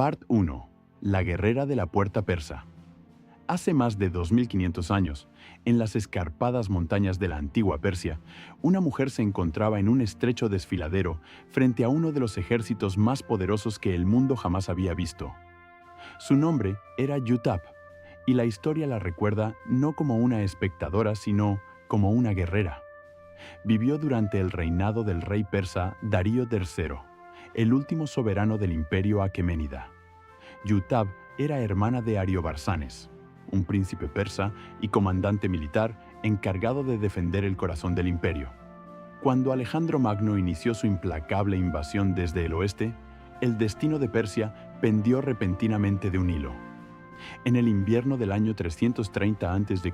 Part 1. La guerrera de la puerta persa. Hace más de 2500 años, en las escarpadas montañas de la antigua Persia, una mujer se encontraba en un estrecho desfiladero frente a uno de los ejércitos más poderosos que el mundo jamás había visto. Su nombre era Yutab, y la historia la recuerda no como una espectadora, sino como una guerrera. Vivió durante el reinado del rey persa Darío III, el último soberano del imperio aqueménida. Yutab era hermana de Ariobarzanes, un príncipe persa y comandante militar encargado de defender el corazón del imperio. Cuando Alejandro Magno inició su implacable invasión desde el oeste, el destino de Persia pendió repentinamente de un hilo. En el invierno del año 330 a.C.,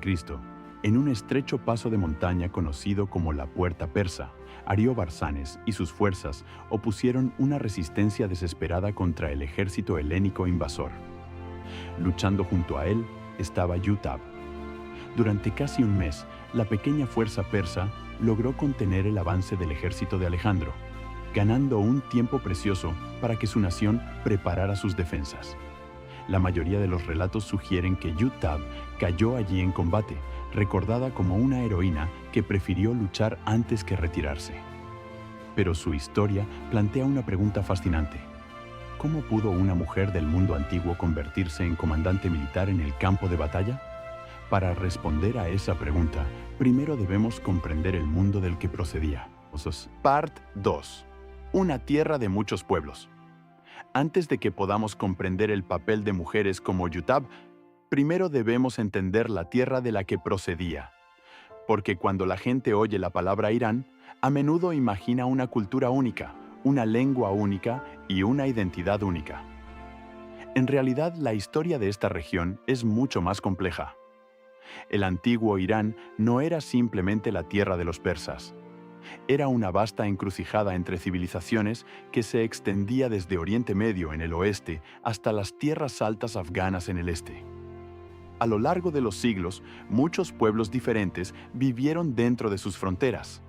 en un estrecho paso de montaña conocido como la Puerta Persa, Ariobarzanes y sus fuerzas opusieron una resistencia desesperada contra el ejército helénico invasor. Luchando junto a él estaba Yutab. Durante casi un mes, la pequeña fuerza persa logró contener el avance del ejército de Alejandro, ganando un tiempo precioso para que su nación preparara sus defensas. La mayoría de los relatos sugieren que Yutab cayó allí en combate, recordada como una heroína que prefirió luchar antes que retirarse. Pero su historia plantea una pregunta fascinante. ¿Cómo pudo una mujer del mundo antiguo convertirse en comandante militar en el campo de batalla? Para responder a esa pregunta, primero debemos comprender el mundo del que procedía. Part 2. Una tierra de muchos pueblos. Antes de que podamos comprender el papel de mujeres como Yutab, primero debemos entender la tierra de la que procedía. Porque cuando la gente oye la palabra Irán, a menudo imagina una cultura única, una lengua única y una identidad única. En realidad, la historia de esta región es mucho más compleja. El antiguo Irán no era simplemente la tierra de los persas. Era una vasta encrucijada entre civilizaciones que se extendía desde Oriente Medio en el oeste hasta las tierras altas afganas en el este. A lo largo de los siglos, muchos pueblos diferentes vivieron dentro de sus fronteras.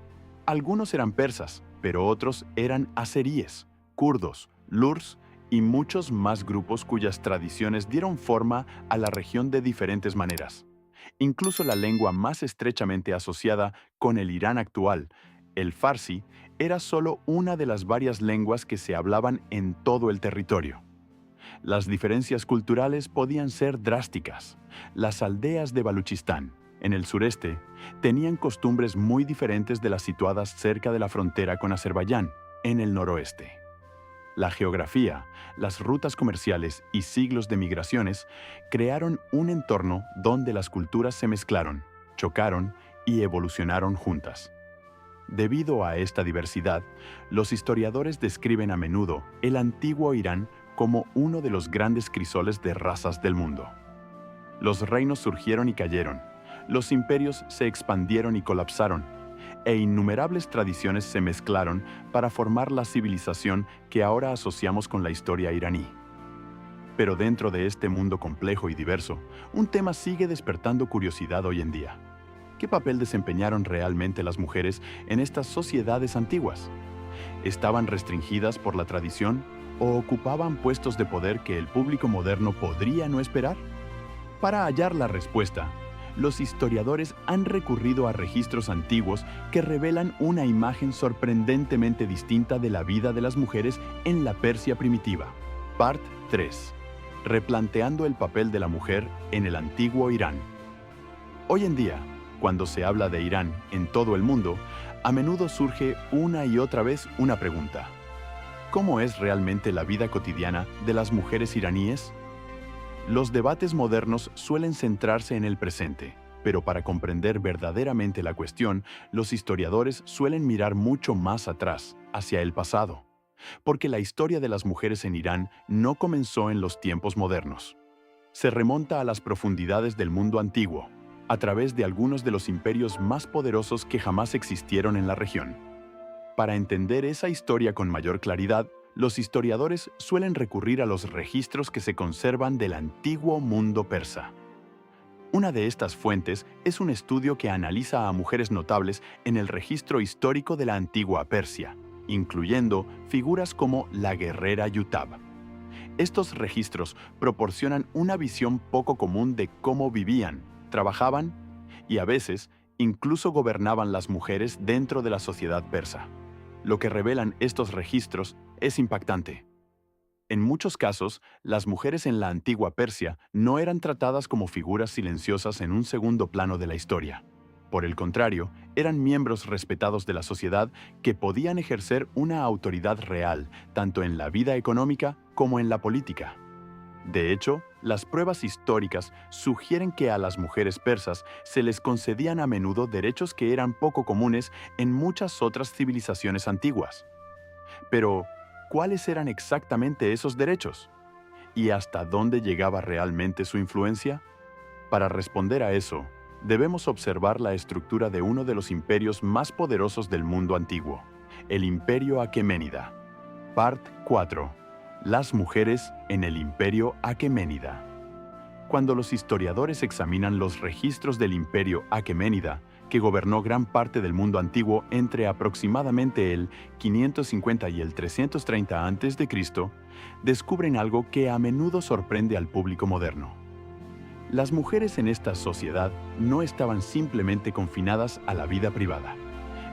Algunos eran persas, pero otros eran azeríes, kurdos, lurs y muchos más grupos cuyas tradiciones dieron forma a la región de diferentes maneras. Incluso la lengua más estrechamente asociada con el Irán actual, el farsi, era solo una de las varias lenguas que se hablaban en todo el territorio. Las diferencias culturales podían ser drásticas. Las aldeas de Baluchistán, en el sureste, tenían costumbres muy diferentes de las situadas cerca de la frontera con Azerbaiyán, en el noroeste. La geografía, las rutas comerciales y siglos de migraciones crearon un entorno donde las culturas se mezclaron, chocaron y evolucionaron juntas. Debido a esta diversidad, los historiadores describen a menudo el antiguo Irán como uno de los grandes crisoles de razas del mundo. Los reinos surgieron y cayeron, los imperios se expandieron y colapsaron, e innumerables tradiciones se mezclaron para formar la civilización que ahora asociamos con la historia iraní. Pero dentro de este mundo complejo y diverso, un tema sigue despertando curiosidad hoy en día. ¿Qué papel desempeñaron realmente las mujeres en estas sociedades antiguas? ¿Estaban restringidas por la tradición o ocupaban puestos de poder que el público moderno podría no esperar? Para hallar la respuesta, los historiadores han recurrido a registros antiguos que revelan una imagen sorprendentemente distinta de la vida de las mujeres en la Persia primitiva. Part 3. Replanteando el papel de la mujer en el antiguo Irán. Hoy en día, cuando se habla de Irán en todo el mundo, a menudo surge una y otra vez una pregunta. ¿Cómo es realmente la vida cotidiana de las mujeres iraníes? Los debates modernos suelen centrarse en el presente, pero para comprender verdaderamente la cuestión, los historiadores suelen mirar mucho más atrás, hacia el pasado, porque la historia de las mujeres en Irán no comenzó en los tiempos modernos. Se remonta a las profundidades del mundo antiguo, a través de algunos de los imperios más poderosos que jamás existieron en la región. Para entender esa historia con mayor claridad, los historiadores suelen recurrir a los registros que se conservan del antiguo mundo persa. Una de estas fuentes es un estudio que analiza a mujeres notables en el registro histórico de la antigua Persia, incluyendo figuras como la guerrera Yutab. Estos registros proporcionan una visión poco común de cómo vivían, trabajaban y a veces incluso gobernaban las mujeres dentro de la sociedad persa. Lo que revelan estos registros es impactante. En muchos casos, las mujeres en la antigua Persia no eran tratadas como figuras silenciosas en un segundo plano de la historia. Por el contrario, eran miembros respetados de la sociedad que podían ejercer una autoridad real, tanto en la vida económica como en la política. De hecho, las pruebas históricas sugieren que a las mujeres persas se les concedían a menudo derechos que eran poco comunes en muchas otras civilizaciones antiguas. Pero, ¿cuáles eran exactamente esos derechos? ¿Y hasta dónde llegaba realmente su influencia? Para responder a eso, debemos observar la estructura de uno de los imperios más poderosos del mundo antiguo, el Imperio Aqueménida. Part 4. Las mujeres en el Imperio Aqueménida. Cuando los historiadores examinan los registros del Imperio Aqueménida, que gobernó gran parte del mundo antiguo entre aproximadamente el 550 y el 330 a.C., descubren algo que a menudo sorprende al público moderno. Las mujeres en esta sociedad no estaban simplemente confinadas a la vida privada.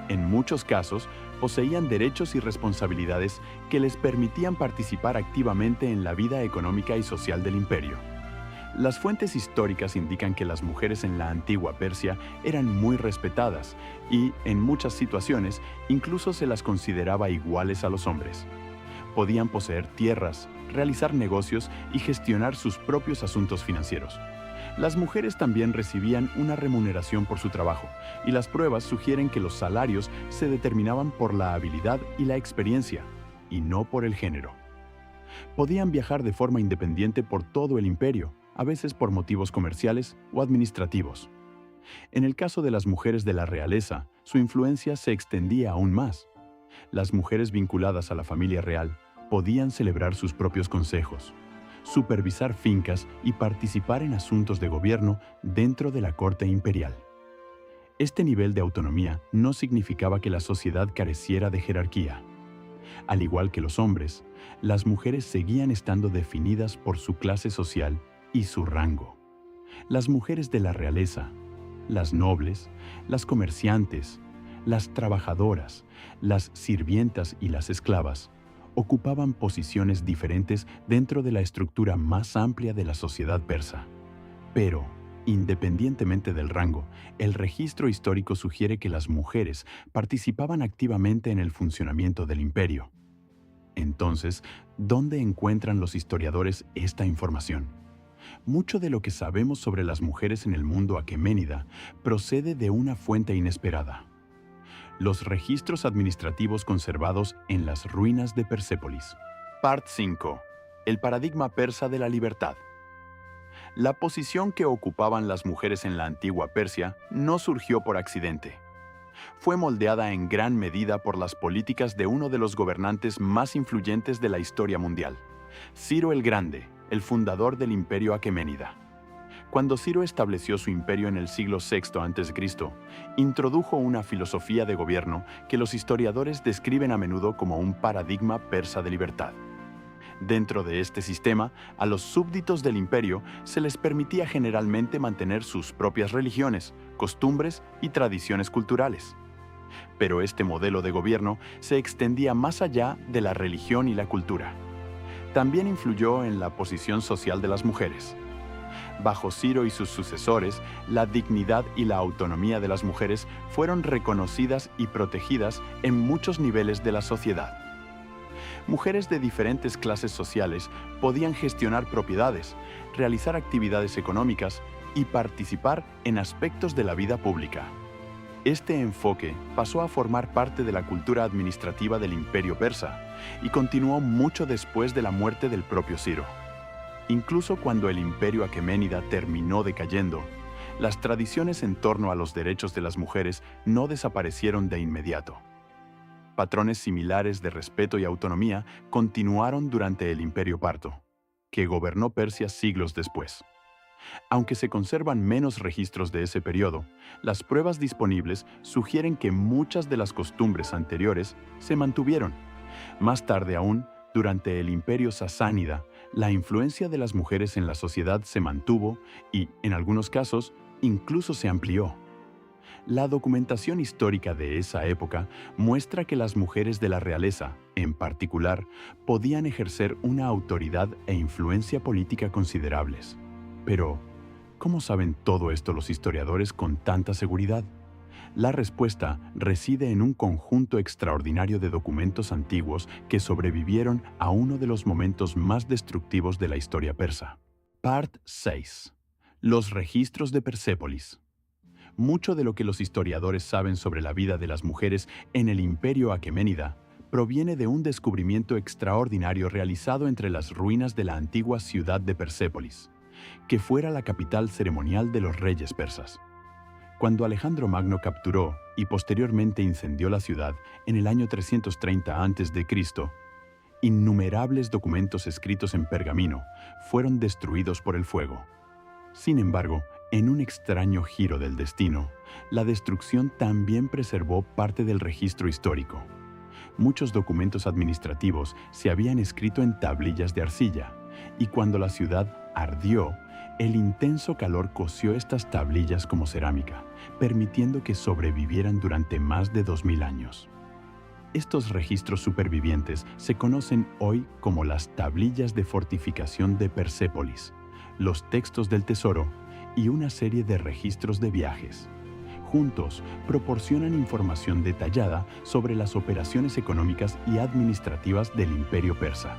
En muchos casos, poseían derechos y responsabilidades que les permitían participar activamente en la vida económica y social del imperio. Las fuentes históricas indican que las mujeres en la antigua Persia eran muy respetadas y, en muchas situaciones, incluso se las consideraba iguales a los hombres. Podían poseer tierras, realizar negocios y gestionar sus propios asuntos financieros. Las mujeres también recibían una remuneración por su trabajo, y las pruebas sugieren que los salarios se determinaban por la habilidad y la experiencia, y no por el género. Podían viajar de forma independiente por todo el imperio, a veces por motivos comerciales o administrativos. En el caso de las mujeres de la realeza, su influencia se extendía aún más. Las mujeres vinculadas a la familia real podían celebrar sus propios consejos, supervisar fincas y participar en asuntos de gobierno dentro de la corte imperial. Este nivel de autonomía no significaba que la sociedad careciera de jerarquía. Al igual que los hombres, las mujeres seguían estando definidas por su clase social y su rango. Las mujeres de la realeza, las nobles, las comerciantes, las trabajadoras, las sirvientas y las esclavas ocupaban posiciones diferentes dentro de la estructura más amplia de la sociedad persa. Pero, independientemente del rango, el registro histórico sugiere que las mujeres participaban activamente en el funcionamiento del imperio. Entonces, ¿dónde encuentran los historiadores esta información? Mucho de lo que sabemos sobre las mujeres en el mundo aqueménida procede de una fuente inesperada: los registros administrativos conservados en las ruinas de Persépolis. Part 5. El paradigma persa de la libertad. La posición que ocupaban las mujeres en la antigua Persia no surgió por accidente. Fue moldeada en gran medida por las políticas de uno de los gobernantes más influyentes de la historia mundial, Ciro el Grande, el fundador del Imperio Aqueménida. Cuando Ciro estableció su imperio en el siglo VI a.C., introdujo una filosofía de gobierno que los historiadores describen a menudo como un paradigma persa de libertad. Dentro de este sistema, a los súbditos del imperio se les permitía generalmente mantener sus propias religiones, costumbres y tradiciones culturales. Pero este modelo de gobierno se extendía más allá de la religión y la cultura. También influyó en la posición social de las mujeres. Bajo Ciro y sus sucesores, la dignidad y la autonomía de las mujeres fueron reconocidas y protegidas en muchos niveles de la sociedad. Mujeres de diferentes clases sociales podían gestionar propiedades, realizar actividades económicas y participar en aspectos de la vida pública. Este enfoque pasó a formar parte de la cultura administrativa del Imperio Persa y continuó mucho después de la muerte del propio Ciro. Incluso cuando el Imperio Aqueménida terminó decayendo, las tradiciones en torno a los derechos de las mujeres no desaparecieron de inmediato. Patrones similares de respeto y autonomía continuaron durante el Imperio Parto, que gobernó Persia siglos después. Aunque se conservan menos registros de ese periodo, las pruebas disponibles sugieren que muchas de las costumbres anteriores se mantuvieron. Más tarde aún, durante el Imperio Sasánida, La influencia de las mujeres en la sociedad se mantuvo y, en algunos casos, incluso se amplió. La documentación histórica de esa época muestra que las mujeres de la realeza, en particular, podían ejercer una autoridad e influencia política considerables. Pero, ¿cómo saben todo esto los historiadores con tanta seguridad? La respuesta reside en un conjunto extraordinario de documentos antiguos que sobrevivieron a uno de los momentos más destructivos de la historia persa. Part 6. Los registros de Persépolis. Mucho de lo que los historiadores saben sobre la vida de las mujeres en el Imperio Aqueménida proviene de un descubrimiento extraordinario realizado entre las ruinas de la antigua ciudad de Persépolis, que fuera la capital ceremonial de los reyes persas. Cuando Alejandro Magno capturó y posteriormente incendió la ciudad en el año 330 a.C., innumerables documentos escritos en pergamino fueron destruidos por el fuego. Sin embargo, en un extraño giro del destino, la destrucción también preservó parte del registro histórico. Muchos documentos administrativos se habían escrito en tablillas de arcilla, y cuando la ciudad ardió, el intenso calor coció estas tablillas como cerámica, permitiendo que sobrevivieran durante más de 2000 años. Estos registros supervivientes se conocen hoy como las tablillas de fortificación de Persépolis, los textos del tesoro y una serie de registros de viajes. Juntos, proporcionan información detallada sobre las operaciones económicas y administrativas del Imperio Persa.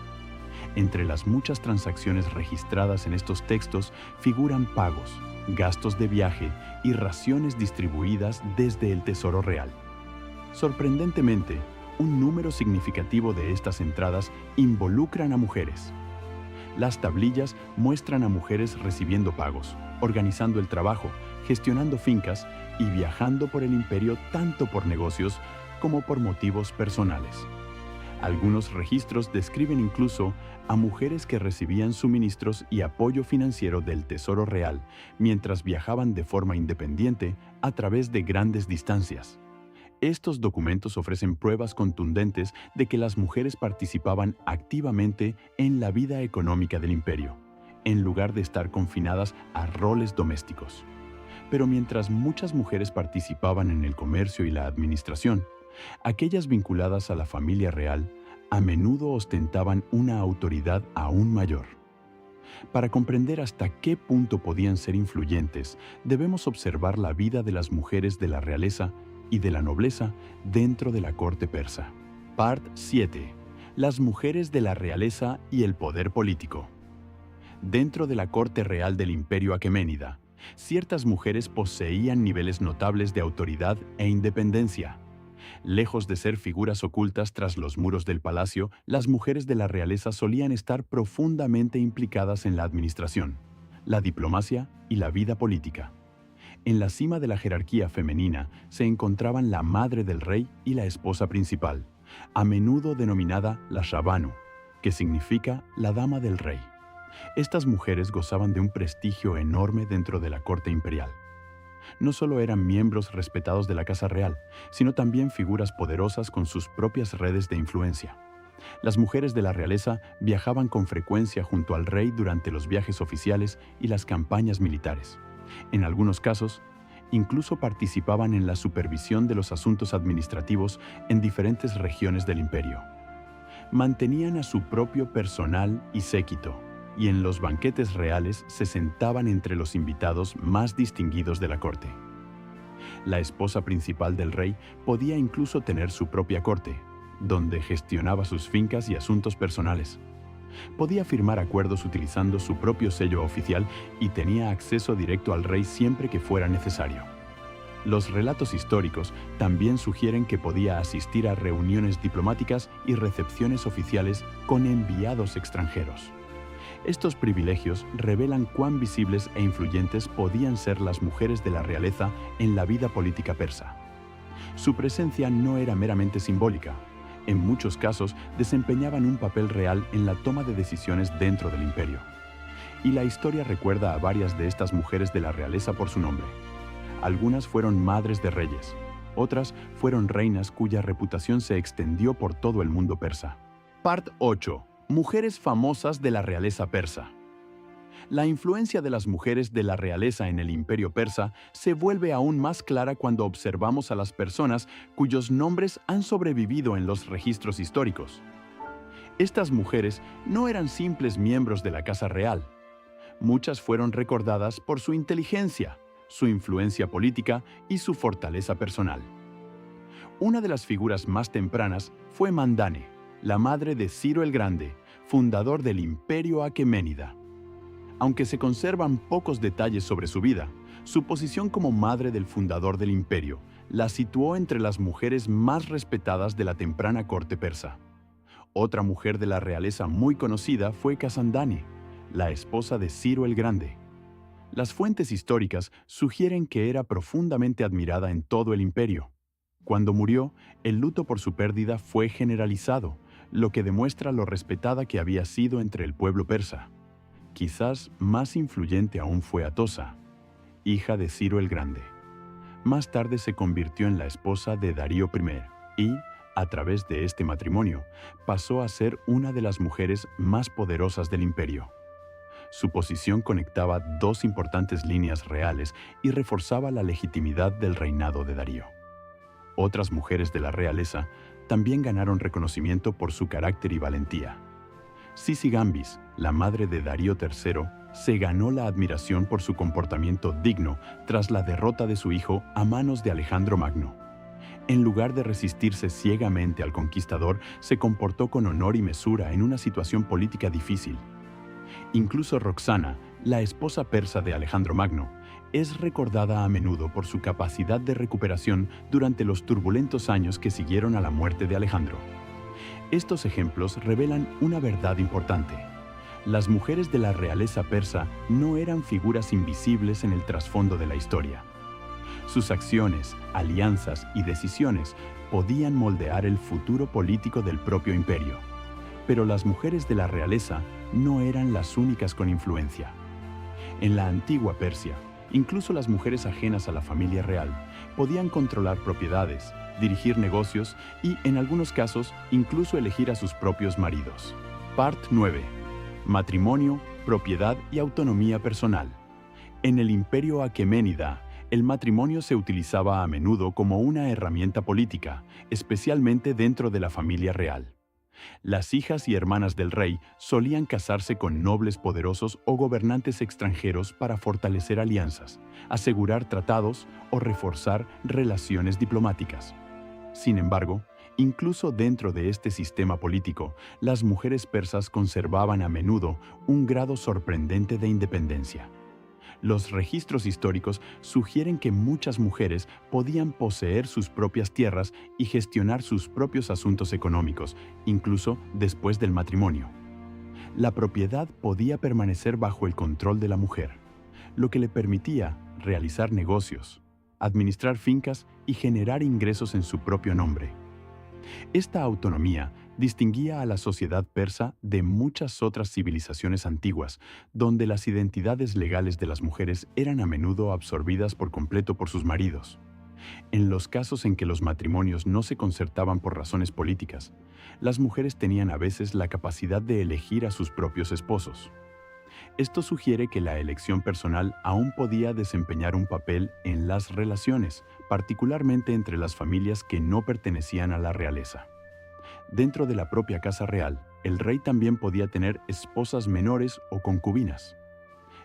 Entre las muchas transacciones registradas en estos textos figuran pagos, gastos de viaje y raciones distribuidas desde el Tesoro Real. Sorprendentemente, un número significativo de estas entradas involucran a mujeres. Las tablillas muestran a mujeres recibiendo pagos, organizando el trabajo, gestionando fincas y viajando por el imperio tanto por negocios como por motivos personales. Algunos registros describen incluso a mujeres que recibían suministros y apoyo financiero del Tesoro Real mientras viajaban de forma independiente a través de grandes distancias. Estos documentos ofrecen pruebas contundentes de que las mujeres participaban activamente en la vida económica del imperio, en lugar de estar confinadas a roles domésticos. Pero mientras muchas mujeres participaban en el comercio y la administración, aquellas vinculadas a la familia real a menudo ostentaban una autoridad aún mayor. Para comprender hasta qué punto podían ser influyentes, debemos observar la vida de las mujeres de la realeza y de la nobleza dentro de la corte persa. Part 7. Las mujeres de la realeza y el poder político. Dentro de la corte real del Imperio Aqueménida, ciertas mujeres poseían niveles notables de autoridad e independencia. Lejos de ser figuras ocultas tras los muros del palacio, las mujeres de la realeza solían estar profundamente implicadas en la administración, la diplomacia y la vida política. En la cima de la jerarquía femenina se encontraban la madre del rey y la esposa principal, a menudo denominada la Shabanu, que significa la dama del rey. Estas mujeres gozaban de un prestigio enorme dentro de la corte imperial. No solo eran miembros respetados de la Casa Real, sino también figuras poderosas con sus propias redes de influencia. Las mujeres de la realeza viajaban con frecuencia junto al rey durante los viajes oficiales y las campañas militares. En algunos casos, incluso participaban en la supervisión de los asuntos administrativos en diferentes regiones del imperio. Mantenían a su propio personal y séquito, y en los banquetes reales se sentaban entre los invitados más distinguidos de la corte. La esposa principal del rey podía incluso tener su propia corte, donde gestionaba sus fincas y asuntos personales. Podía firmar acuerdos utilizando su propio sello oficial y tenía acceso directo al rey siempre que fuera necesario. Los relatos históricos también sugieren que podía asistir a reuniones diplomáticas y recepciones oficiales con enviados extranjeros. Estos privilegios revelan cuán visibles e influyentes podían ser las mujeres de la realeza en la vida política persa. Su presencia no era meramente simbólica. En muchos casos desempeñaban un papel real en la toma de decisiones dentro del imperio. Y la historia recuerda a varias de estas mujeres de la realeza por su nombre. Algunas fueron madres de reyes, otras fueron reinas cuya reputación se extendió por todo el mundo persa. Part 8. Mujeres famosas de la realeza persa. La influencia de las mujeres de la realeza en el imperio persa se vuelve aún más clara cuando observamos a las personas cuyos nombres han sobrevivido en los registros históricos. Estas mujeres no eran simples miembros de la casa real. Muchas fueron recordadas por su inteligencia, su influencia política y su fortaleza personal. Una de las figuras más tempranas fue Mandane, la madre de Ciro el Grande, fundador del Imperio Aqueménida. Aunque se conservan pocos detalles sobre su vida, su posición como madre del fundador del imperio la situó entre las mujeres más respetadas de la temprana corte persa. Otra mujer de la realeza muy conocida fue Casandane, la esposa de Ciro el Grande. Las fuentes históricas sugieren que era profundamente admirada en todo el imperio. Cuando murió, el luto por su pérdida fue generalizado, lo que demuestra lo respetada que había sido entre el pueblo persa. Quizás más influyente aún fue Atosa, hija de Ciro el Grande. Más tarde se convirtió en la esposa de Darío I y, a través de este matrimonio, pasó a ser una de las mujeres más poderosas del imperio. Su posición conectaba dos importantes líneas reales y reforzaba la legitimidad del reinado de Darío. Otras mujeres de la realeza también ganaron reconocimiento por su carácter y valentía. Sisigambis, la madre de Darío III, se ganó la admiración por su comportamiento digno tras la derrota de su hijo a manos de Alejandro Magno. En lugar de resistirse ciegamente al conquistador, se comportó con honor y mesura en una situación política difícil. Incluso Roxana, la esposa persa de Alejandro Magno, es recordada a menudo por su capacidad de recuperación durante los turbulentos años que siguieron a la muerte de Alejandro. Estos ejemplos revelan una verdad importante. Las mujeres de la realeza persa no eran figuras invisibles en el trasfondo de la historia. Sus acciones, alianzas y decisiones podían moldear el futuro político del propio imperio. Pero las mujeres de la realeza no eran las únicas con influencia. En la antigua Persia, incluso las mujeres ajenas a la familia real podían controlar propiedades, dirigir negocios y, en algunos casos, incluso elegir a sus propios maridos. Part 9. Matrimonio, propiedad y autonomía personal. En el imperio aqueménida, el matrimonio se utilizaba a menudo como una herramienta política, especialmente dentro de la familia real. Las hijas y hermanas del rey solían casarse con nobles poderosos o gobernantes extranjeros para fortalecer alianzas, asegurar tratados o reforzar relaciones diplomáticas. Sin embargo, incluso dentro de este sistema político, las mujeres persas conservaban a menudo un grado sorprendente de independencia. Los registros históricos sugieren que muchas mujeres podían poseer sus propias tierras y gestionar sus propios asuntos económicos, incluso después del matrimonio. La propiedad podía permanecer bajo el control de la mujer, lo que le permitía realizar negocios, administrar fincas y generar ingresos en su propio nombre. Esta autonomía distinguía a la sociedad persa de muchas otras civilizaciones antiguas, donde las identidades legales de las mujeres eran a menudo absorbidas por completo por sus maridos. En los casos en que los matrimonios no se concertaban por razones políticas, las mujeres tenían a veces la capacidad de elegir a sus propios esposos. Esto sugiere que la elección personal aún podía desempeñar un papel en las relaciones, particularmente entre las familias que no pertenecían a la realeza. Dentro de la propia casa real, el rey también podía tener esposas menores o concubinas.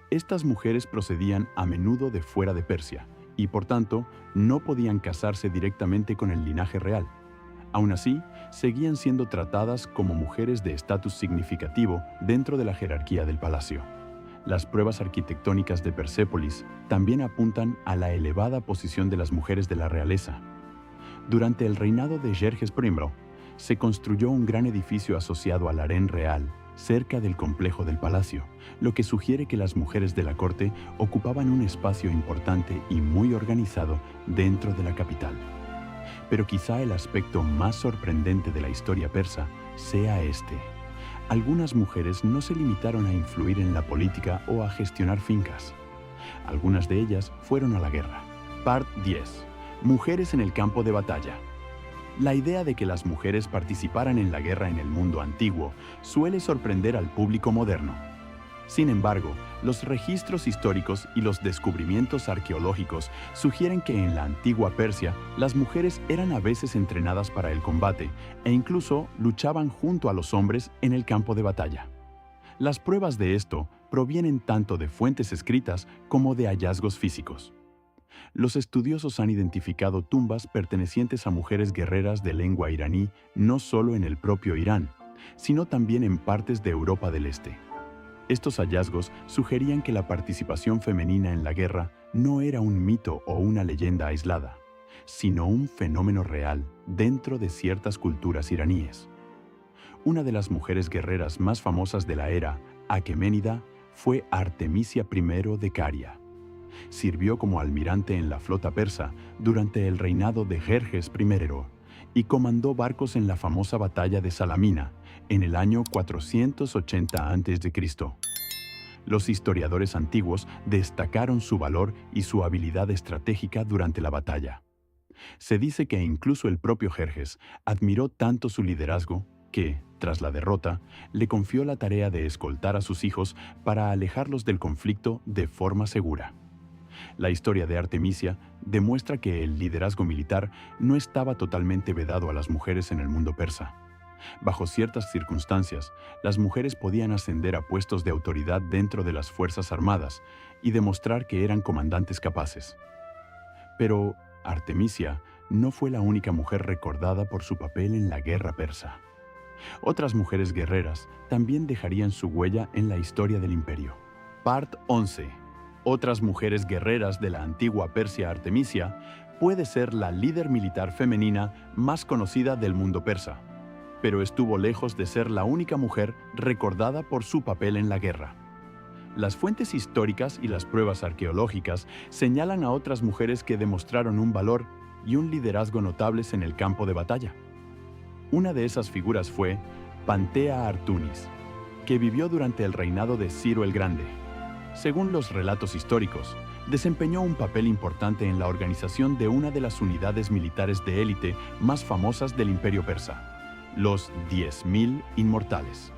Estas mujeres procedían a menudo de fuera de Persia y, por tanto, no podían casarse directamente con el linaje real. Aún así, seguían siendo tratadas como mujeres de estatus significativo dentro de la jerarquía del palacio. Las pruebas arquitectónicas de Persépolis también apuntan a la elevada posición de las mujeres de la realeza. Durante el reinado de Jerjes I, se construyó un gran edificio asociado al harén real, cerca del complejo del palacio, lo que sugiere que las mujeres de la corte ocupaban un espacio importante y muy organizado dentro de la capital. Pero quizá el aspecto más sorprendente de la historia persa sea este. Algunas mujeres no se limitaron a influir en la política o a gestionar fincas. Algunas de ellas fueron a la guerra. Part 10. Mujeres en el campo de batalla. La idea de que las mujeres participaran en la guerra en el mundo antiguo suele sorprender al público moderno. Sin embargo, los registros históricos y los descubrimientos arqueológicos sugieren que en la antigua Persia las mujeres eran a veces entrenadas para el combate e incluso luchaban junto a los hombres en el campo de batalla. Las pruebas de esto provienen tanto de fuentes escritas como de hallazgos físicos. Los estudiosos han identificado tumbas pertenecientes a mujeres guerreras de lengua iraní no solo en el propio Irán, sino también en partes de Europa del Este. Estos hallazgos sugerían que la participación femenina en la guerra no era un mito o una leyenda aislada, sino un fenómeno real dentro de ciertas culturas iraníes. Una de las mujeres guerreras más famosas de la era, Aqueménida, fue Artemisia I de Caria. Sirvió como almirante en la flota persa durante el reinado de Jerjes I y comandó barcos en la famosa batalla de Salamina en el año 480 a.C. Los historiadores antiguos destacaron su valor y su habilidad estratégica durante la batalla. Se dice que incluso el propio Jerjes admiró tanto su liderazgo que, tras la derrota, le confió la tarea de escoltar a sus hijos para alejarlos del conflicto de forma segura. La historia de Artemisia demuestra que el liderazgo militar no estaba totalmente vedado a las mujeres en el mundo persa. Bajo ciertas circunstancias, las mujeres podían ascender a puestos de autoridad dentro de las Fuerzas Armadas y demostrar que eran comandantes capaces. Pero Artemisia no fue la única mujer recordada por su papel en la guerra persa. Otras mujeres guerreras también dejarían su huella en la historia del imperio. Part 11. Otras mujeres guerreras de la antigua Persia. Artemisia puede ser la líder militar femenina más conocida del mundo persa, pero estuvo lejos de ser la única mujer recordada por su papel en la guerra. Las fuentes históricas y las pruebas arqueológicas señalan a otras mujeres que demostraron un valor y un liderazgo notables en el campo de batalla. Una de esas figuras fue Pantea Artunis, que vivió durante el reinado de Ciro el Grande. Según los relatos históricos, desempeñó un papel importante en la organización de una de las unidades militares de élite más famosas del Imperio Persa, los 10.000 Inmortales.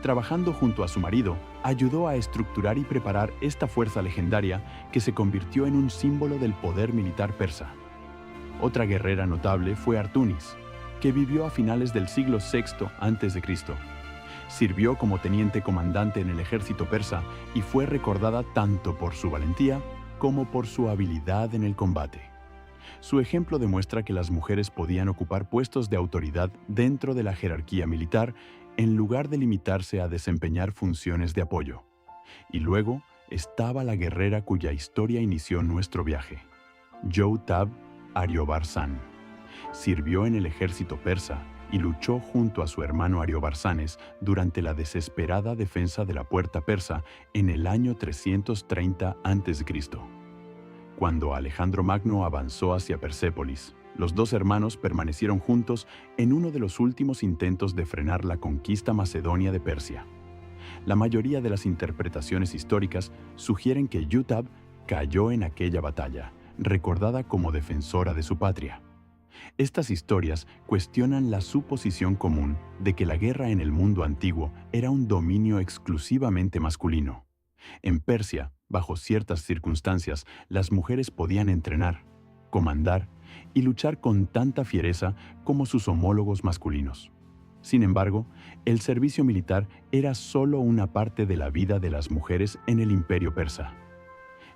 Trabajando junto a su marido, ayudó a estructurar y preparar esta fuerza legendaria que se convirtió en un símbolo del poder militar persa. Otra guerrera notable fue Artunis, que vivió a finales del siglo VI a.C. Sirvió como teniente comandante en el ejército persa y fue recordada tanto por su valentía como por su habilidad en el combate. Su ejemplo demuestra que las mujeres podían ocupar puestos de autoridad dentro de la jerarquía militar en lugar de limitarse a desempeñar funciones de apoyo. Y luego estaba la guerrera cuya historia inició nuestro viaje, Yo-Tab Ariobarzanes. Sirvió en el ejército persa y luchó junto a su hermano Ariobarzanes durante la desesperada defensa de la puerta persa en el año 330 a.C. Cuando Alejandro Magno avanzó hacia Persépolis, los dos hermanos permanecieron juntos en uno de los últimos intentos de frenar la conquista macedonia de Persia. La mayoría de las interpretaciones históricas sugieren que Yo-Tab cayó en aquella batalla, recordada como defensora de su patria. Estas historias cuestionan la suposición común de que la guerra en el mundo antiguo era un dominio exclusivamente masculino. En Persia, bajo ciertas circunstancias, las mujeres podían entrenar, comandar y luchar con tanta fiereza como sus homólogos masculinos. Sin embargo, el servicio militar era solo una parte de la vida de las mujeres en el imperio persa.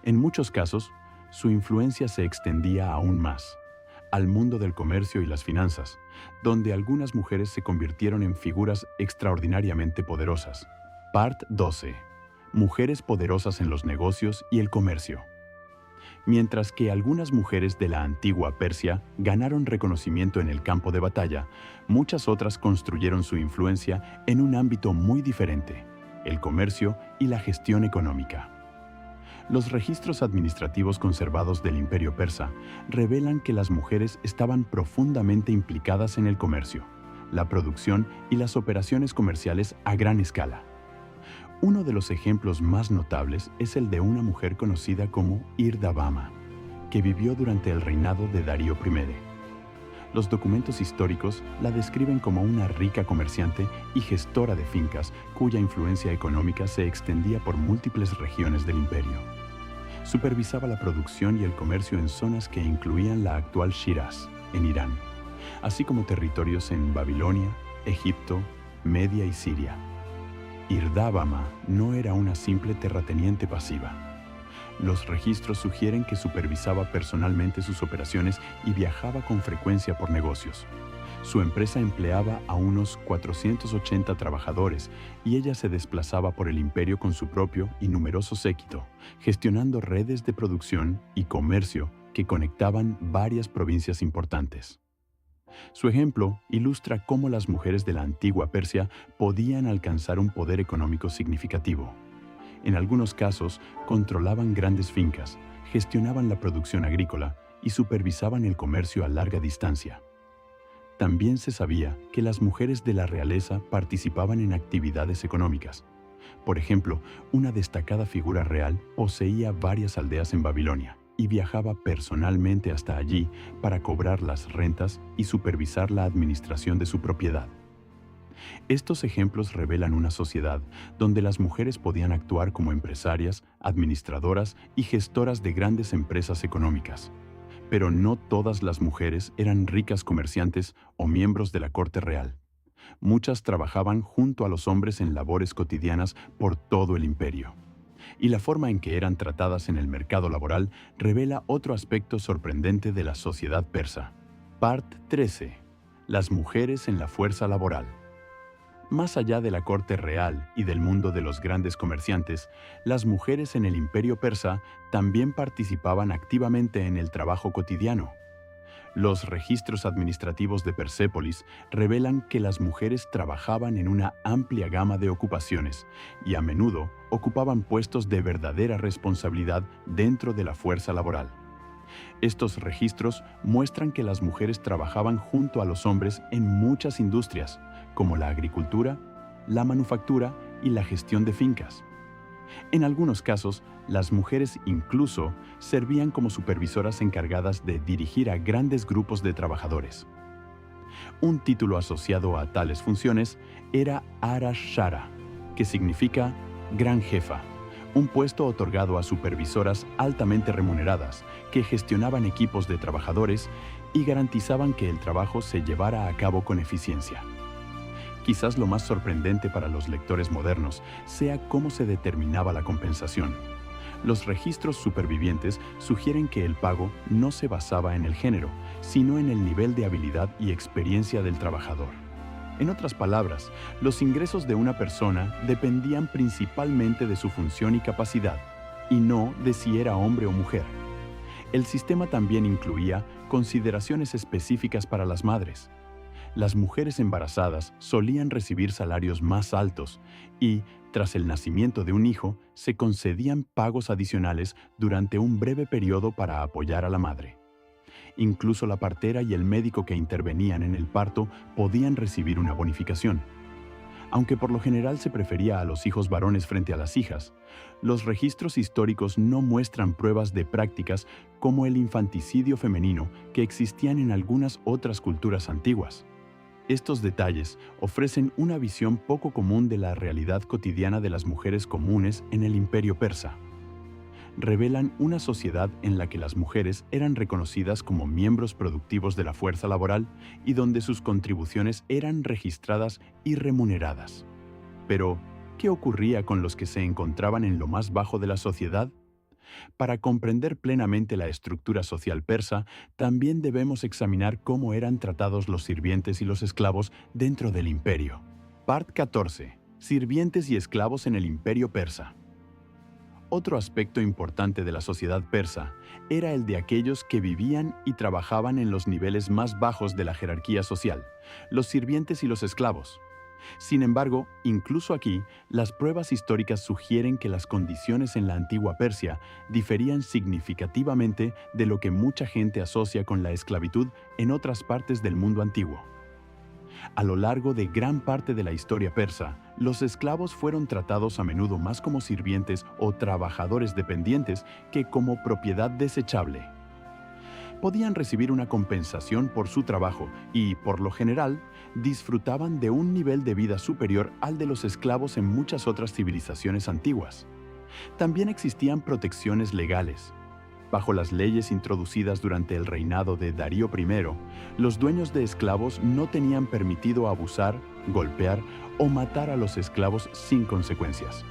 En muchos casos, su influencia se extendía aún más, al mundo del comercio y las finanzas, donde algunas mujeres se convirtieron en figuras extraordinariamente poderosas. Part 12. Mujeres poderosas en los negocios y el comercio. Mientras que algunas mujeres de la antigua Persia ganaron reconocimiento en el campo de batalla, muchas otras construyeron su influencia en un ámbito muy diferente, el comercio y la gestión económica. Los registros administrativos conservados del Imperio Persa revelan que las mujeres estaban profundamente implicadas en el comercio, la producción y las operaciones comerciales a gran escala. Uno de los ejemplos más notables es el de una mujer conocida como Irdabama, que vivió durante el reinado de Darío I. Los documentos históricos la describen como una rica comerciante y gestora de fincas cuya influencia económica se extendía por múltiples regiones del imperio. Supervisaba la producción y el comercio en zonas que incluían la actual Shiraz, en Irán, así como territorios en Babilonia, Egipto, Media y Siria. Irdábama no era una simple terrateniente pasiva. Los registros sugieren que supervisaba personalmente sus operaciones y viajaba con frecuencia por negocios. Su empresa empleaba a unos 480 trabajadores y ella se desplazaba por el imperio con su propio y numeroso séquito, gestionando redes de producción y comercio que conectaban varias provincias importantes. Su ejemplo ilustra cómo las mujeres de la antigua Persia podían alcanzar un poder económico significativo. En algunos casos, controlaban grandes fincas, gestionaban la producción agrícola y supervisaban el comercio a larga distancia. También se sabía que las mujeres de la realeza participaban en actividades económicas. Por ejemplo, una destacada figura real poseía varias aldeas en Babilonia y viajaba personalmente hasta allí para cobrar las rentas y supervisar la administración de su propiedad. Estos ejemplos revelan una sociedad donde las mujeres podían actuar como empresarias, administradoras y gestoras de grandes empresas económicas. Pero no todas las mujeres eran ricas comerciantes o miembros de la corte real. Muchas trabajaban junto a los hombres en labores cotidianas por todo el imperio. Y la forma en que eran tratadas en el mercado laboral revela otro aspecto sorprendente de la sociedad persa. Part 13. Las mujeres en la fuerza laboral. Más allá de la corte real y del mundo de los grandes comerciantes, las mujeres en el imperio persa también participaban activamente en el trabajo cotidiano. Los registros administrativos de Persépolis revelan que las mujeres trabajaban en una amplia gama de ocupaciones y a menudo ocupaban puestos de verdadera responsabilidad dentro de la fuerza laboral. Estos registros muestran que las mujeres trabajaban junto a los hombres en muchas industrias, como la agricultura, la manufactura y la gestión de fincas. En algunos casos, las mujeres incluso servían como supervisoras encargadas de dirigir a grandes grupos de trabajadores. Un título asociado a tales funciones era Arash Shara, que significa Gran Jefa, un puesto otorgado a supervisoras altamente remuneradas que gestionaban equipos de trabajadores y garantizaban que el trabajo se llevara a cabo con eficiencia. Quizás lo más sorprendente para los lectores modernos sea cómo se determinaba la compensación. Los registros supervivientes sugieren que el pago no se basaba en el género, sino en el nivel de habilidad y experiencia del trabajador. En otras palabras, los ingresos de una persona dependían principalmente de su función y capacidad, y no de si era hombre o mujer. El sistema también incluía consideraciones específicas para las madres. Las mujeres embarazadas solían recibir salarios más altos y, tras el nacimiento de un hijo, se concedían pagos adicionales durante un breve periodo para apoyar a la madre. Incluso la partera y el médico que intervenían en el parto podían recibir una bonificación. Aunque por lo general se prefería a los hijos varones frente a las hijas, los registros históricos no muestran pruebas de prácticas como el infanticidio femenino que existían en algunas otras culturas antiguas. Estos detalles ofrecen una visión poco común de la realidad cotidiana de las mujeres comunes en el imperio persa. Revelan una sociedad en la que las mujeres eran reconocidas como miembros productivos de la fuerza laboral y donde sus contribuciones eran registradas y remuneradas. Pero, ¿qué ocurría con los que se encontraban en lo más bajo de la sociedad? Para comprender plenamente la estructura social persa, también debemos examinar cómo eran tratados los sirvientes y los esclavos dentro del imperio. Part 14. Sirvientes y esclavos en el imperio persa. Otro aspecto importante de la sociedad persa era el de aquellos que vivían y trabajaban en los niveles más bajos de la jerarquía social, los sirvientes y los esclavos. Sin embargo, incluso aquí, las pruebas históricas sugieren que las condiciones en la antigua Persia diferían significativamente de lo que mucha gente asocia con la esclavitud en otras partes del mundo antiguo. A lo largo de gran parte de la historia persa, los esclavos fueron tratados a menudo más como sirvientes o trabajadores dependientes que como propiedad desechable. podían recibir una compensación por su trabajo y, por lo general, disfrutaban de un nivel de vida superior al de los esclavos en muchas otras civilizaciones antiguas. También existían protecciones legales. Bajo las leyes introducidas durante el reinado de Darío I, los dueños de esclavos no tenían permitido abusar, golpear o matar a los esclavos sin consecuencias.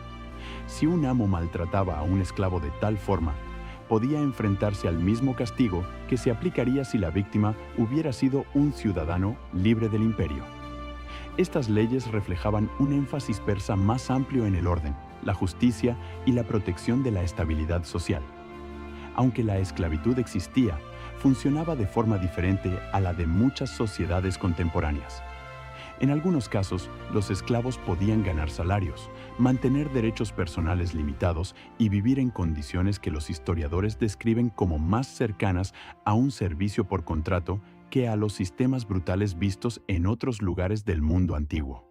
Si un amo maltrataba a un esclavo de tal forma, podía enfrentarse al mismo castigo que se aplicaría si la víctima hubiera sido un ciudadano libre del imperio. Estas leyes reflejaban un énfasis persa más amplio en el orden, la justicia y la protección de la estabilidad social. Aunque la esclavitud existía, funcionaba de forma diferente a la de muchas sociedades contemporáneas. En algunos casos, los esclavos podían ganar salarios, mantener derechos personales limitados y vivir en condiciones que los historiadores describen como más cercanas a un servicio por contrato que a los sistemas brutales vistos en otros lugares del mundo antiguo.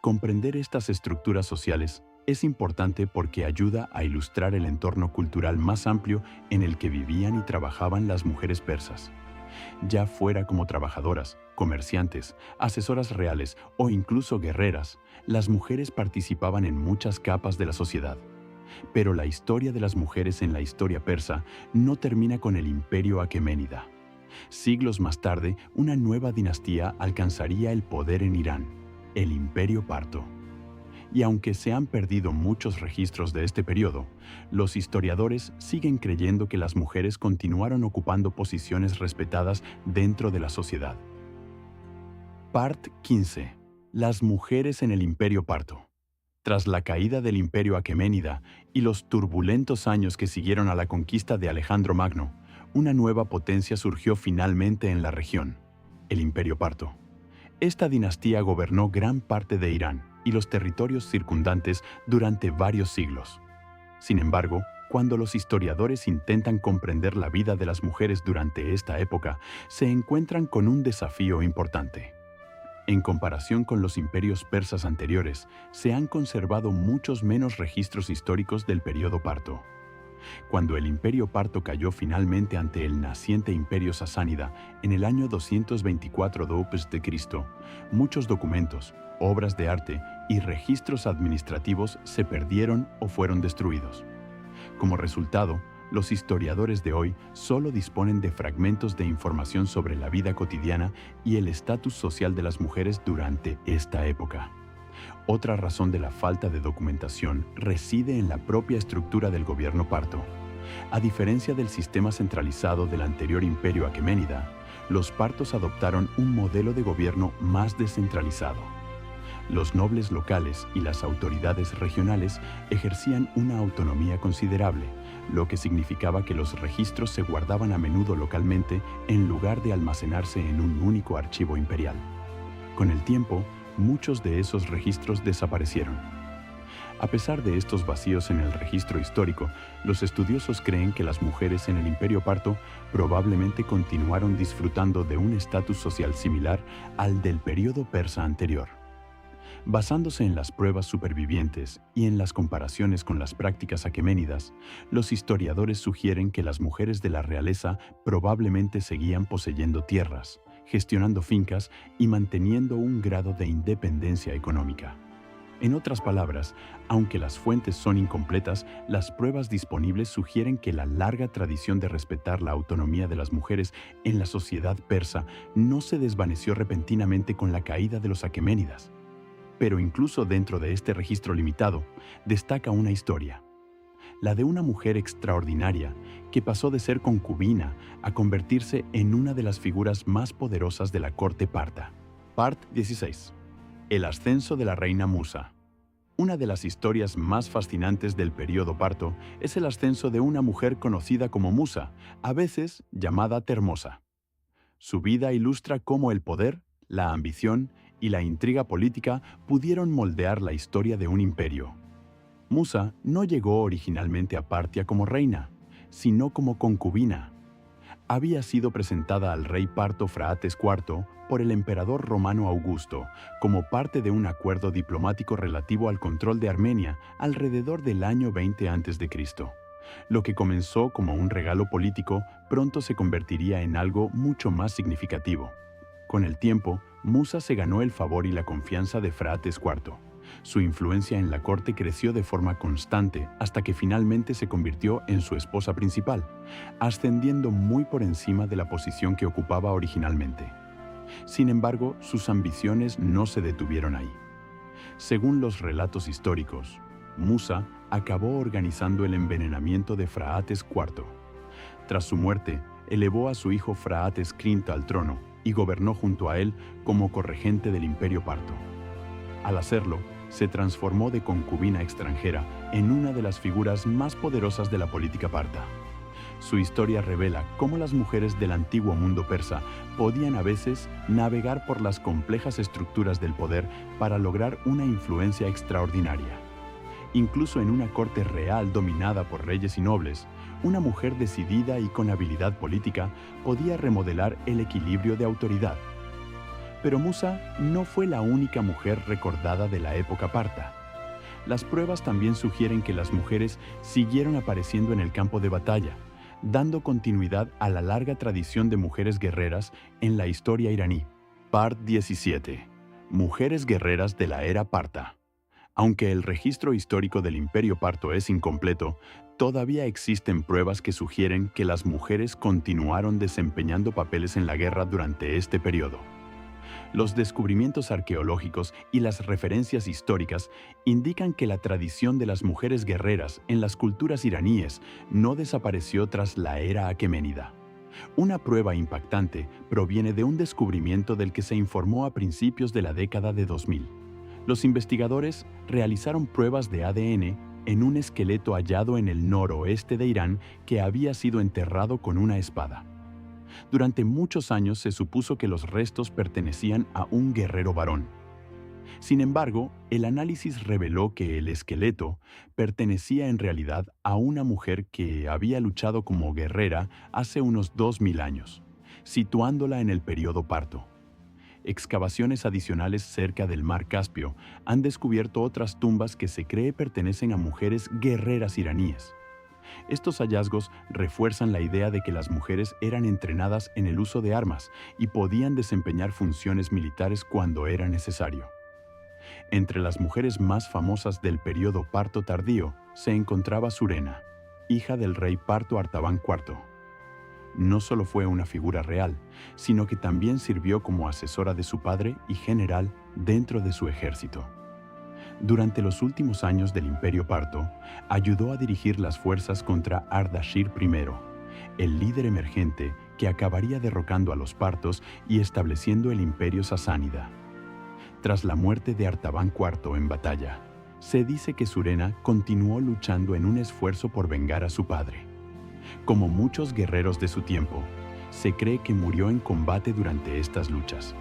Comprender estas estructuras sociales es importante porque ayuda a ilustrar el entorno cultural más amplio en el que vivían y trabajaban las mujeres persas. Ya fuera como trabajadoras, comerciantes, asesoras reales o incluso guerreras, las mujeres participaban en muchas capas de la sociedad. Pero la historia de las mujeres en la historia persa no termina con el imperio aqueménida. Siglos más tarde, una nueva dinastía alcanzaría el poder en Irán, el Imperio Parto. Y aunque se han perdido muchos registros de este periodo, los historiadores siguen creyendo que las mujeres continuaron ocupando posiciones respetadas dentro de la sociedad. Part 15. Las mujeres en el Imperio Parto. Tras la caída del Imperio aqueménida y los turbulentos años que siguieron a la conquista de Alejandro Magno, una nueva potencia surgió finalmente en la región, el Imperio Parto. Esta dinastía gobernó gran parte de Irán y los territorios circundantes durante varios siglos. Sin embargo, cuando los historiadores intentan comprender la vida de las mujeres durante esta época, se encuentran con un desafío importante. En comparación con los imperios persas anteriores, se han conservado muchos menos registros históricos del periodo parto. Cuando el Imperio Parto cayó finalmente ante el naciente Imperio Sasánida en el año 224 d.C., muchos documentos, obras de arte y registros administrativos se perdieron o fueron destruidos. Como resultado, los historiadores de hoy solo disponen de fragmentos de información sobre la vida cotidiana y el estatus social de las mujeres durante esta época. Otra razón de la falta de documentación reside en la propia estructura del gobierno parto. A diferencia del sistema centralizado del anterior imperio aqueménida, los partos adoptaron un modelo de gobierno más descentralizado. Los nobles locales y las autoridades regionales ejercían una autonomía considerable, lo que significaba que los registros se guardaban a menudo localmente en lugar de almacenarse en un único archivo imperial. Con el tiempo, muchos de esos registros desaparecieron. A pesar de estos vacíos en el registro histórico, los estudiosos creen que las mujeres en el Imperio Parto probablemente continuaron disfrutando de un estatus social similar al del periodo persa anterior. Basándose en las pruebas supervivientes y en las comparaciones con las prácticas aqueménidas, los historiadores sugieren que las mujeres de la realeza probablemente seguían poseyendo tierras, gestionando fincas y manteniendo un grado de independencia económica. En otras palabras, aunque las fuentes son incompletas, las pruebas disponibles sugieren que la larga tradición de respetar la autonomía de las mujeres en la sociedad persa no se desvaneció repentinamente con la caída de los aqueménidas. Pero incluso dentro de este registro limitado, destaca una historia, la de una mujer extraordinaria que pasó de ser concubina a convertirse en una de las figuras más poderosas de la corte parta. Part 16. El ascenso de la reina Musa. Una de las historias más fascinantes del periodo parto es el ascenso de una mujer conocida como Musa, a veces llamada Termosa. Su vida ilustra cómo el poder, la ambición y la intriga política pudieron moldear la historia de un imperio. Musa no llegó originalmente a Partia como reina, sino como concubina. Había sido presentada al rey parto Fraates IV por el emperador romano Augusto como parte de un acuerdo diplomático relativo al control de Armenia alrededor del año 20 a.C., Lo que comenzó como un regalo político pronto se convertiría en algo mucho más significativo. Con el tiempo, Musa se ganó el favor y la confianza de Fraates IV. Su influencia en la corte creció de forma constante hasta que finalmente se convirtió en su esposa principal, ascendiendo muy por encima de la posición que ocupaba originalmente. Sin embargo, sus ambiciones no se detuvieron ahí. Según los relatos históricos, Musa acabó organizando el envenenamiento de Fraates IV. Tras su muerte, elevó a su hijo Fraates V al trono y gobernó junto a él como corregente del Imperio Parto. Al hacerlo, se transformó de concubina extranjera en una de las figuras más poderosas de la política parta. Su historia revela cómo las mujeres del antiguo mundo persa podían a veces navegar por las complejas estructuras del poder para lograr una influencia extraordinaria. Incluso en una corte real dominada por reyes y nobles, una mujer decidida y con habilidad política podía remodelar el equilibrio de autoridad. Pero Musa no fue la única mujer recordada de la época parta. Las pruebas también sugieren que las mujeres siguieron apareciendo en el campo de batalla, dando continuidad a la larga tradición de mujeres guerreras en la historia iraní. Part 17. Mujeres guerreras de la era parta. Aunque el registro histórico del Imperio Parto es incompleto, todavía existen pruebas que sugieren que las mujeres continuaron desempeñando papeles en la guerra durante este periodo. Los descubrimientos arqueológicos y las referencias históricas indican que la tradición de las mujeres guerreras en las culturas iraníes no desapareció tras la era aqueménida. Una prueba impactante proviene de un descubrimiento del que se informó a principios de la década de 2000. Los investigadores realizaron pruebas de ADN en un esqueleto hallado en el noroeste de Irán que había sido enterrado con una espada. Durante muchos años se supuso que los restos pertenecían a un guerrero varón. Sin embargo, el análisis reveló que el esqueleto pertenecía en realidad a una mujer que había luchado como guerrera hace unos 2000 años, situándola en el periodo parto. Excavaciones adicionales cerca del mar Caspio han descubierto otras tumbas que se cree pertenecen a mujeres guerreras iraníes. Estos hallazgos refuerzan la idea de que las mujeres eran entrenadas en el uso de armas y podían desempeñar funciones militares cuando era necesario. Entre las mujeres más famosas del periodo parto tardío se encontraba Surena, hija del rey parto Artaban IV. No solo fue una figura real, sino que también sirvió como asesora de su padre y general dentro de su ejército. Durante los últimos años del Imperio Parto, ayudó a dirigir las fuerzas contra Ardashir I, el líder emergente que acabaría derrocando a los partos y estableciendo el Imperio Sasánida. Tras la muerte de Artaban IV en batalla, se dice que Surena continuó luchando en un esfuerzo por vengar a su padre. Como muchos guerreros de su tiempo, se cree que murió en combate durante estas luchas.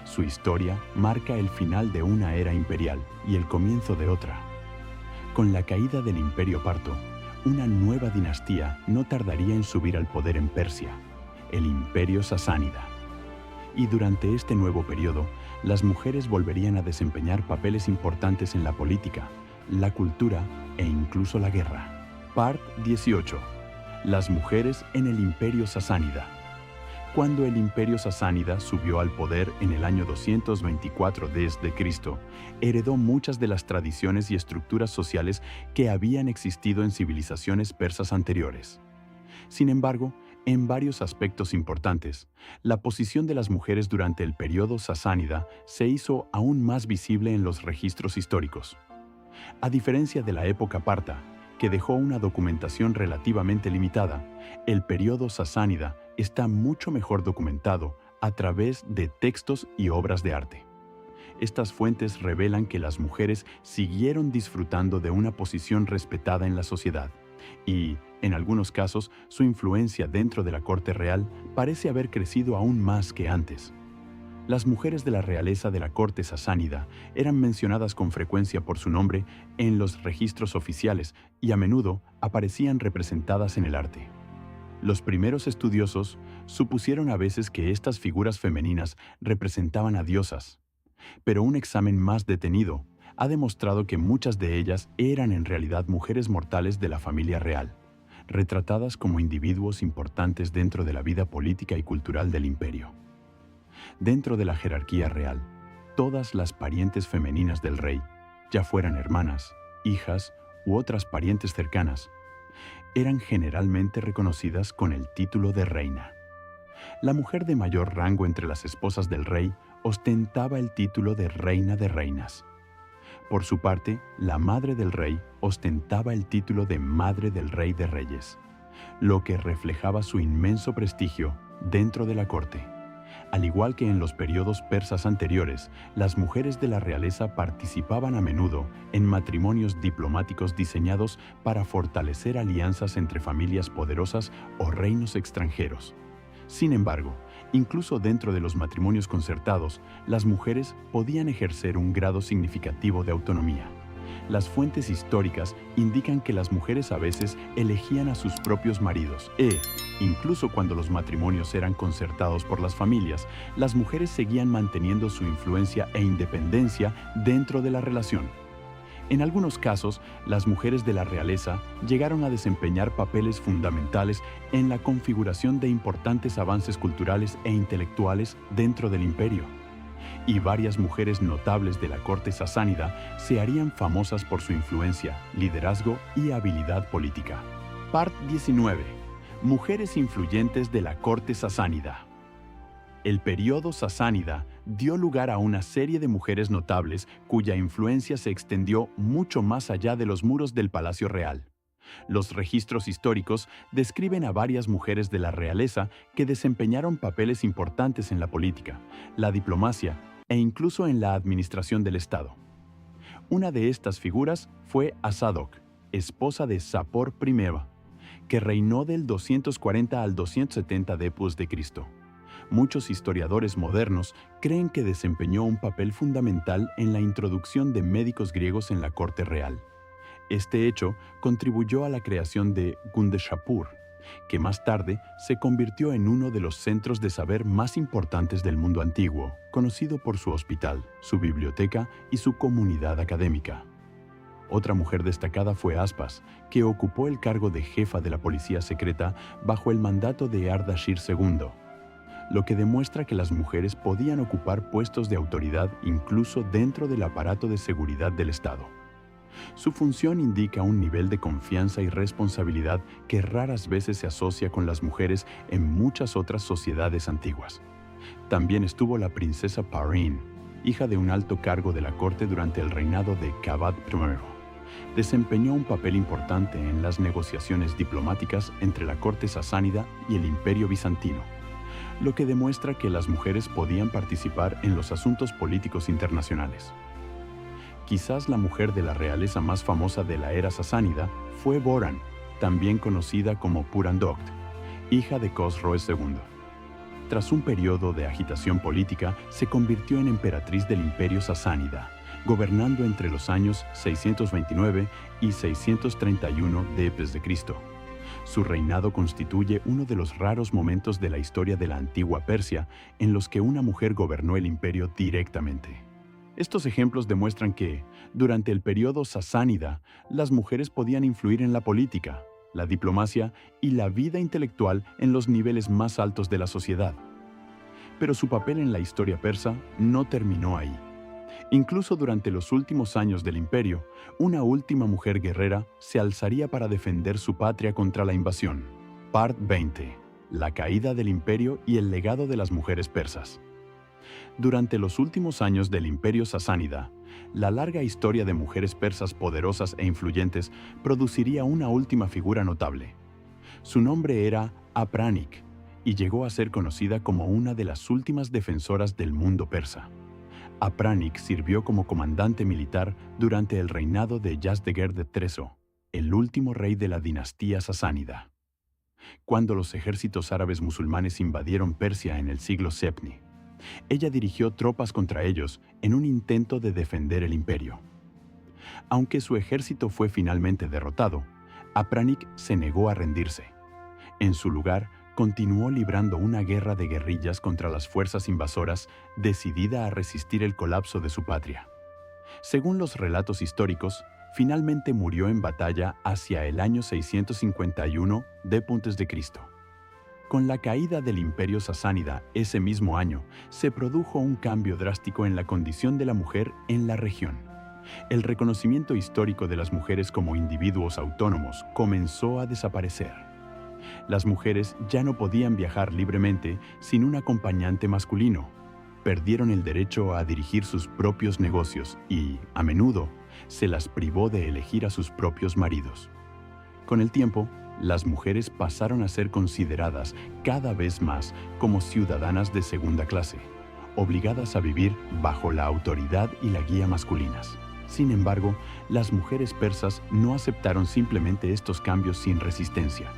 Su historia marca el final de una era imperial y el comienzo de otra. Con la caída del Imperio Parto, una nueva dinastía no tardaría en subir al poder en Persia, el Imperio Sasánida. Y durante este nuevo periodo, las mujeres volverían a desempeñar papeles importantes en la política, la cultura e incluso la guerra. Part 18. Las mujeres en el Imperio Sasánida. Cuando el Imperio Sasánida subió al poder en el año 224 d.C., heredó muchas de las tradiciones y estructuras sociales que habían existido en civilizaciones persas anteriores. Sin embargo, en varios aspectos importantes, la posición de las mujeres durante el periodo sasánida se hizo aún más visible en los registros históricos. A diferencia de la época parta, que dejó una documentación relativamente limitada, el periodo sasánida está mucho mejor documentado a través de textos y obras de arte. Estas fuentes revelan que las mujeres siguieron disfrutando de una posición respetada en la sociedad y, en algunos casos, su influencia dentro de la corte real parece haber crecido aún más que antes. Las mujeres de la realeza de la corte sasánida eran mencionadas con frecuencia por su nombre en los registros oficiales y a menudo aparecían representadas en el arte. Los primeros estudiosos supusieron a veces que estas figuras femeninas representaban a diosas, pero un examen más detenido ha demostrado que muchas de ellas eran en realidad mujeres mortales de la familia real, retratadas como individuos importantes dentro de la vida política y cultural del imperio. Dentro de la jerarquía real, todas las parientes femeninas del rey, ya fueran hermanas, hijas u otras parientes cercanas, eran generalmente reconocidas con el título de reina. La mujer de mayor rango entre las esposas del rey ostentaba el título de reina de reinas. Por su parte, la madre del rey ostentaba el título de madre del rey de reyes, lo que reflejaba su inmenso prestigio dentro de la corte. Al igual que en los periodos persas anteriores, las mujeres de la realeza participaban a menudo en matrimonios diplomáticos diseñados para fortalecer alianzas entre familias poderosas o reinos extranjeros. Sin embargo, incluso dentro de los matrimonios concertados, las mujeres podían ejercer un grado significativo de autonomía. Las fuentes históricas indican que las mujeres a veces elegían a sus propios maridos incluso cuando los matrimonios eran concertados por las familias, las mujeres seguían manteniendo su influencia e independencia dentro de la relación. En algunos casos, las mujeres de la realeza llegaron a desempeñar papeles fundamentales en la configuración de importantes avances culturales e intelectuales dentro del imperio. Y varias mujeres notables de la corte sasánida se harían famosas por su influencia, liderazgo y habilidad política. Part 19. Mujeres influyentes de la corte sasánida. El periodo sasánida dio lugar a una serie de mujeres notables cuya influencia se extendió mucho más allá de los muros del Palacio Real. Los registros históricos describen a varias mujeres de la realeza que desempeñaron papeles importantes en la política, la diplomacia e incluso en la administración del Estado. Una de estas figuras fue Asadoc, esposa de Sapor I, que reinó del 240 al 270 después de Cristo. Muchos historiadores modernos creen que desempeñó un papel fundamental en la introducción de médicos griegos en la corte real. Este hecho contribuyó a la creación de Gundeshapur, que más tarde se convirtió en uno de los centros de saber más importantes del mundo antiguo, conocido por su hospital, su biblioteca y su comunidad académica. Otra mujer destacada fue Aspas, que ocupó el cargo de jefa de la policía secreta bajo el mandato de Ardashir II, lo que demuestra que las mujeres podían ocupar puestos de autoridad incluso dentro del aparato de seguridad del Estado. Su función indica un nivel de confianza y responsabilidad que raras veces se asocia con las mujeres en muchas otras sociedades antiguas. También estuvo la princesa Parin, hija de un alto cargo de la corte durante el reinado de Kabad I. Desempeñó un papel importante en las negociaciones diplomáticas entre la corte sasánida y el Imperio bizantino, lo que demuestra que las mujeres podían participar en los asuntos políticos internacionales. Quizás la mujer de la realeza más famosa de la era sasánida fue Boran, también conocida como Purandokt, hija de Khosroes II. Tras un periodo de agitación política, se convirtió en emperatriz del Imperio Sasánida, gobernando entre los años 629 y 631 d.C. Su reinado constituye uno de los raros momentos de la historia de la antigua Persia en los que una mujer gobernó el imperio directamente. Estos ejemplos demuestran que, durante el periodo sasánida, las mujeres podían influir en la política, la diplomacia y la vida intelectual en los niveles más altos de la sociedad. Pero su papel en la historia persa no terminó ahí. Incluso durante los últimos años del imperio, una última mujer guerrera se alzaría para defender su patria contra la invasión. Part 20. La caída del imperio y el legado de las mujeres persas. Durante los últimos años del imperio sasánida, la larga historia de mujeres persas poderosas e influyentes produciría una última figura notable. Su nombre era Apranik y llegó a ser conocida como una de las últimas defensoras del mundo persa. Apranik sirvió como comandante militar durante el reinado de Yazdegerd III, el último rey de la dinastía sasánida. Cuando los ejércitos árabes musulmanes invadieron Persia en el siglo VII, ella dirigió tropas contra ellos en un intento de defender el imperio. Aunque su ejército fue finalmente derrotado, Apranik se negó a rendirse. En su lugar, continuó librando una guerra de guerrillas contra las fuerzas invasoras, decidida a resistir el colapso de su patria. Según los relatos históricos, finalmente murió en batalla hacia el año 651 d.C. Con la caída del Imperio Sasánida ese mismo año, se produjo un cambio drástico en la condición de la mujer en la región. El reconocimiento histórico de las mujeres como individuos autónomos comenzó a desaparecer. Las mujeres ya no podían viajar libremente sin un acompañante masculino. Perdieron el derecho a dirigir sus propios negocios y, a menudo, se las privó de elegir a sus propios maridos. Con el tiempo, las mujeres pasaron a ser consideradas cada vez más como ciudadanas de segunda clase, obligadas a vivir bajo la autoridad y la guía masculinas. Sin embargo, las mujeres persas no aceptaron simplemente estos cambios sin resistencia.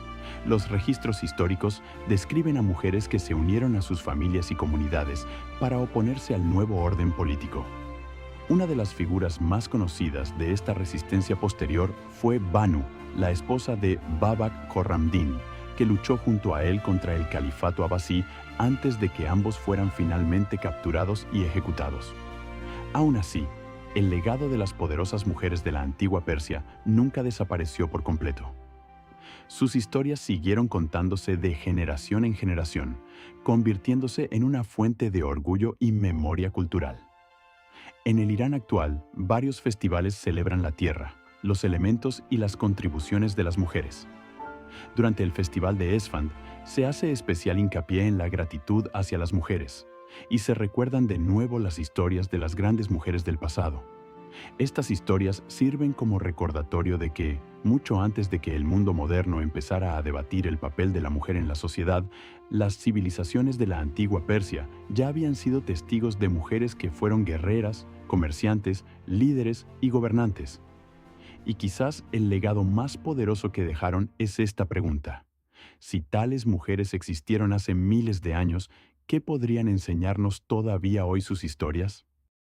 Los registros históricos describen a mujeres que se unieron a sus familias y comunidades para oponerse al nuevo orden político. Una de las figuras más conocidas de esta resistencia posterior fue Banu, la esposa de Babak Khorramdin, que luchó junto a él contra el califato abasí antes de que ambos fueran finalmente capturados y ejecutados. Aún así, el legado de las poderosas mujeres de la antigua Persia nunca desapareció por completo. Sus historias siguieron contándose de generación en generación, convirtiéndose en una fuente de orgullo y memoria cultural. En el Irán actual, varios festivales celebran la tierra, los elementos y las contribuciones de las mujeres. Durante el Festival de Esfand, se hace especial hincapié en la gratitud hacia las mujeres, y se recuerdan de nuevo las historias de las grandes mujeres del pasado. Estas historias sirven como recordatorio de que, mucho antes de que el mundo moderno empezara a debatir el papel de la mujer en la sociedad, las civilizaciones de la antigua Persia ya habían sido testigos de mujeres que fueron guerreras, comerciantes, líderes y gobernantes. Y quizás el legado más poderoso que dejaron es esta pregunta: si tales mujeres existieron hace miles de años, ¿qué podrían enseñarnos todavía hoy sus historias?